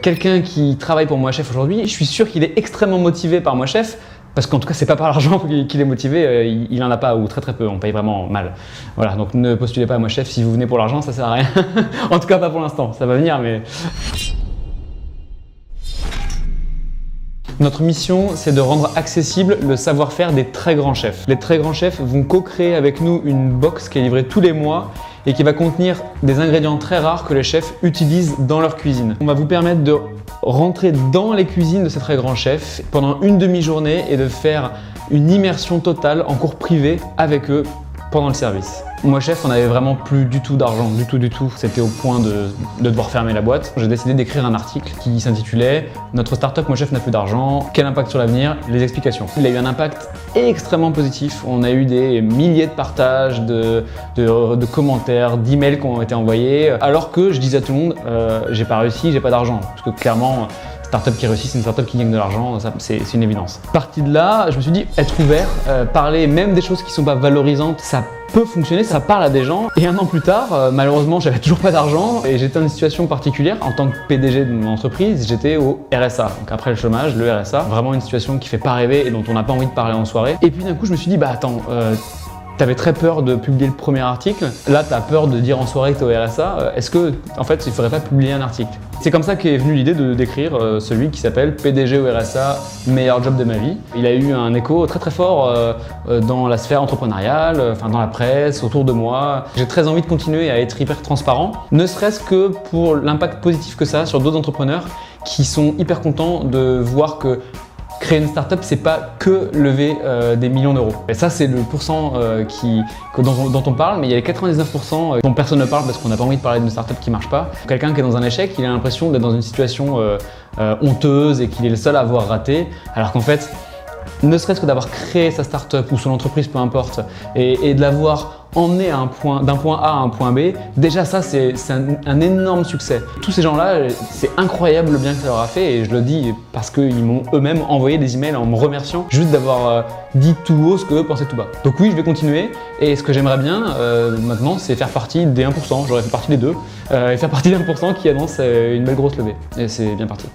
quelqu'un qui travaille pour MoiChef aujourd'hui, je suis sûr qu'il est extrêmement motivé par MoiChef. Parce qu'en tout cas, c'est pas par l'argent qu'il est motivé, il en a pas ou très peu, on paye vraiment mal. Voilà, donc ne postulez pas à MoiChef si vous venez pour l'argent, ça sert à rien. En tout cas, pas pour l'instant, ça va venir, mais... Notre mission, c'est de rendre accessible le savoir-faire des très grands chefs. Les très grands chefs vont co-créer avec nous une box qui est livrée tous les mois et qui va contenir des ingrédients très rares que les chefs utilisent dans leur cuisine. On va vous permettre de rentrer dans les cuisines de ces très grands chefs pendant une demi-journée et de faire une immersion totale en cours privé avec eux pendant le service. MoiChef, on n'avait vraiment plus du tout d'argent, du tout. C'était au point de devoir fermer la boîte. J'ai décidé d'écrire un article qui s'intitulait « Notre startup MoiChef n'a plus d'argent, quel impact sur l'avenir? Les explications ». Il a eu un impact extrêmement positif. On a eu des milliers de partages, de commentaires, d'emails qui ont été envoyés, alors que je disais à tout le monde j'ai pas réussi, j'ai pas d'argent. Parce que clairement, startup qui réussit, c'est une startup qui gagne de l'argent, c'est une évidence. Parti de là, je me suis dit, être ouvert, parler même des choses qui sont pas valorisantes, ça peut fonctionner, ça parle à des gens. Et un an plus tard, malheureusement, j'avais toujours pas d'argent et j'étais dans une situation particulière. En tant que PDG de mon entreprise, j'étais au RSA. Donc après le chômage, le RSA, vraiment une situation qui fait pas rêver et dont on n'a pas envie de parler en soirée. Et puis d'un coup, je me suis dit, bah attends, t'avais très peur de publier le premier article, là t'as peur de dire en soirée que t'es au RSA, est-ce que, en fait, il faudrait pas publier un article? C'est comme ça qu'est venue l'idée d'écrire celui qui s'appelle PDG au RSA, meilleur job de ma vie. Il a eu un écho très fort dans la sphère entrepreneuriale, enfin dans la presse, autour de moi. J'ai très envie de continuer à être hyper transparent, ne serait-ce que pour l'impact positif que ça a sur d'autres entrepreneurs qui sont hyper contents de voir que créer une startup, c'est pas que lever des millions d'euros. Et ça, c'est le pourcent dont on parle, mais il y a les 99% dont personne ne parle parce qu'on n'a pas envie de parler d'une startup qui marche pas. Quelqu'un qui est dans un échec, il a l'impression d'être dans une situation honteuse et qu'il est le seul à avoir raté, alors qu'en fait, ne serait-ce que d'avoir créé sa startup ou son entreprise, peu importe, et de l'avoir emmené d'un point A à un point B, déjà ça c'est un énorme succès. Tous ces gens-là, c'est incroyable le bien que ça leur a fait et je le dis parce qu'ils m'ont eux-mêmes envoyé des emails en me remerciant juste d'avoir dit tout haut ce qu'eux pensaient tout bas. Donc oui, je vais continuer et ce que j'aimerais bien maintenant, c'est faire partie des 1%, j'aurais fait partie des 2, et faire partie des 1% qui annonce une belle grosse levée. Et c'est bien parti.